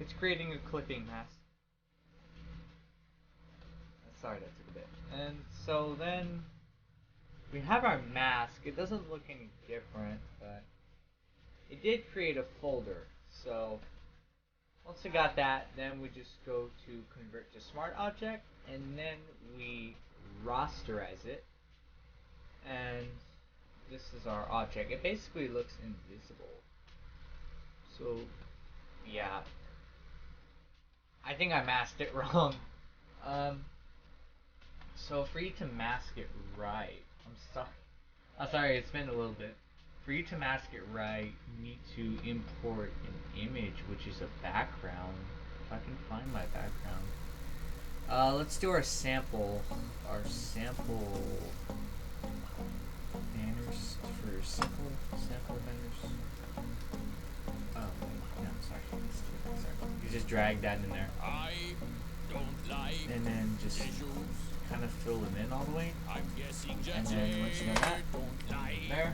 it's creating a clipping mask. Sorry, that took a bit. And so then we have our mask. It doesn't look any different, but it did create a folder. So once we got that, then we just go to convert to smart object, and then we rasterize it, and this is our object. It basically looks invisible. So yeah, I think I masked it wrong. Um, so for you to mask it right, I'm sorry, it's been a little bit. For you to mask it right, you need to import an image, which is a background. If I can find my background. Let's do our sample. Our sample banners for sample banners. Oh, no, sorry. Sorry. You just drag that in there. And then just kind of fill them in all the way. And then once you know that, there.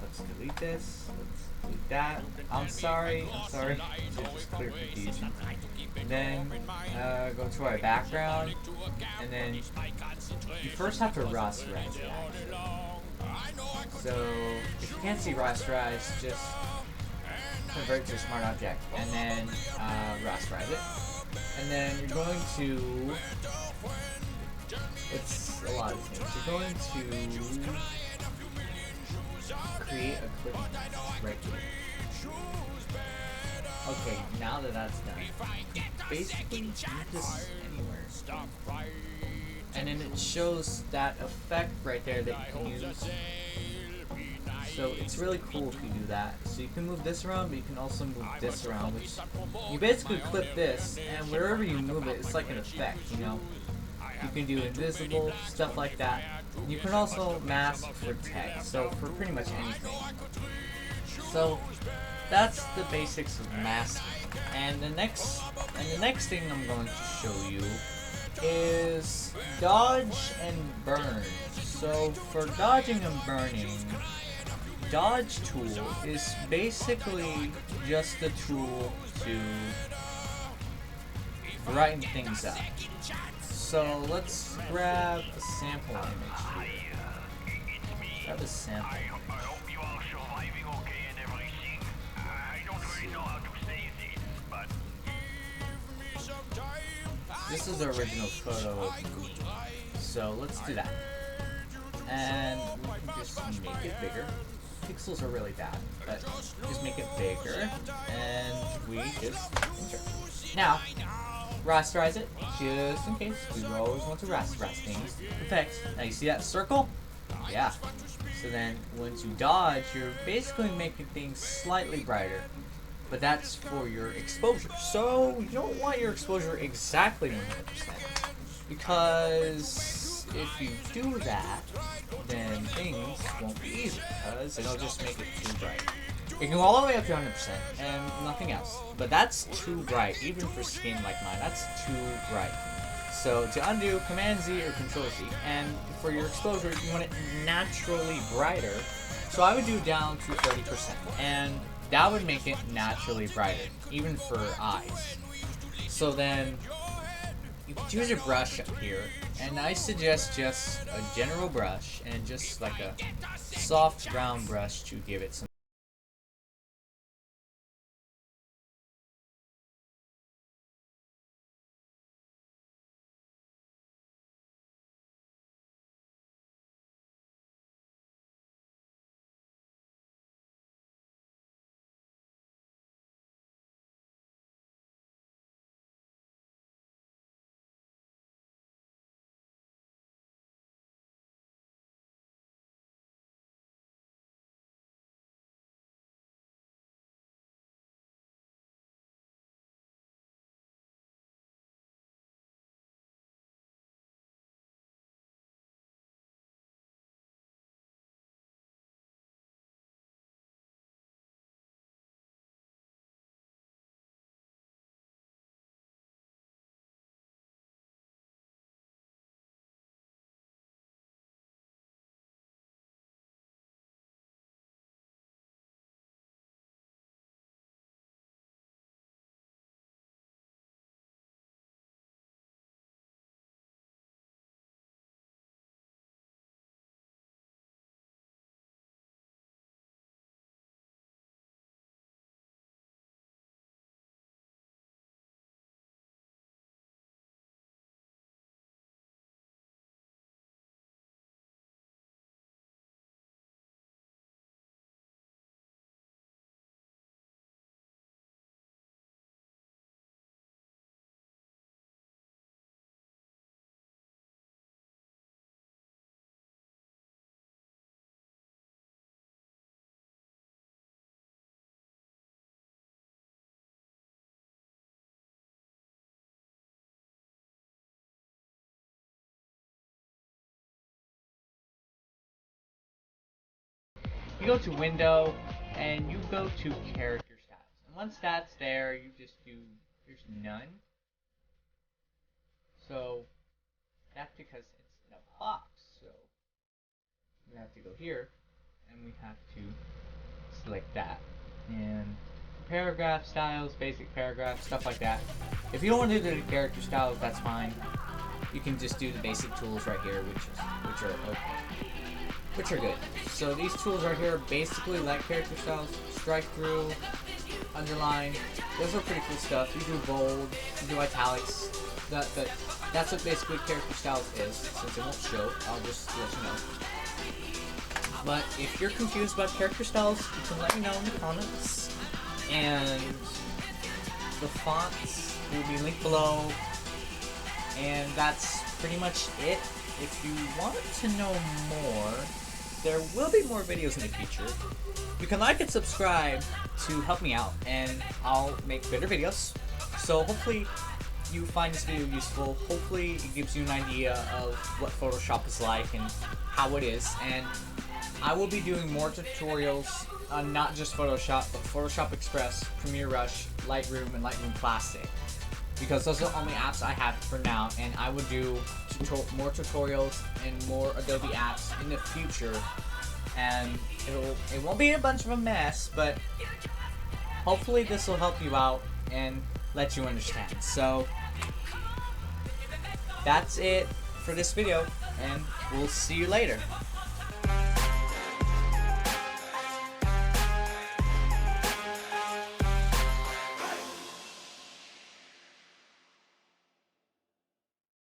Let's delete this. Let's delete that. I'm sorry. It's just clear confusion. And then go to our background. And then you first have to rasterize it, actually. So if you can't see rasterize, just convert to a smart object. And then rasterize it. And then you're going to... It's a lot of things. You're going to create a clip right here. Okay, now that that's done, basically move this anywhere. And then it shows that effect right there that you can use. So it's really cool if you do that. So you can move this around, but you can also move this around, which you basically clip this, and wherever you move it, it's like an effect, you know? You can do invisible, stuff like that. You can also mask for text, so for pretty much anything. So that's the basics of masking. And the next thing I'm going to show you is dodge and burn. So for dodging and burning, dodge tool is basically just a tool to brighten things up. So let's grab a sample image here. Grab a sample image. This is the original photo, so let's do that. And we can just make it bigger. Pixels are really bad, but just make it bigger, and we just insert. Now, rasterize it, just in case. We always want to rasterize things. Perfect. Now you see that circle? Yeah. So then, once you dodge, you're basically making things slightly brighter. But that's for your exposure. So you don't want your exposure exactly 100%. Because if you do that, then things won't be easy. Because it'll just make it too bright. It can go all the way up to 100% and nothing else. But that's too bright, even for skin like mine. That's too bright. So to undo, Command Z or Control Z. And for your exposure, you want it naturally brighter. So I would do down to 30%. And that would make it naturally brighter, even for eyes. So then, you choose your brush up here, and I suggest just a general brush, and just like a soft brown brush to give it some you go to Window, and you go to Character Styles. And once that's there, you just do, there's none. So that's because it's in a box. So we have to go here, and we have to select that. And paragraph styles, basic paragraph, stuff like that. If you don't want to do the character styles, that's fine. You can just do the basic tools right here, which are okay, which are good. So these tools right here are basically like character styles. Strike through, underline. Those are pretty cool stuff. You do bold, you do italics. That's what basically character styles is. Since it won't show, I'll just let you know. But if you're confused about character styles, you can let me know in the comments. And the fonts will be linked below. And that's pretty much it. If you want to know more, there will be more videos in the future. You can like and subscribe to help me out, and I'll make better videos. So hopefully you find this video useful. Hopefully it gives you an idea of what Photoshop is like and how it is. And I will be doing more tutorials on not just Photoshop, but Photoshop Express, Premiere Rush, Lightroom, and Lightroom Classic. Because those are the only apps I have for now, and I will do more tutorials and more Adobe apps in the future. And it won't be a bunch of a mess, but hopefully this will help you out and let you understand. So that's it for this video, and we'll see you later.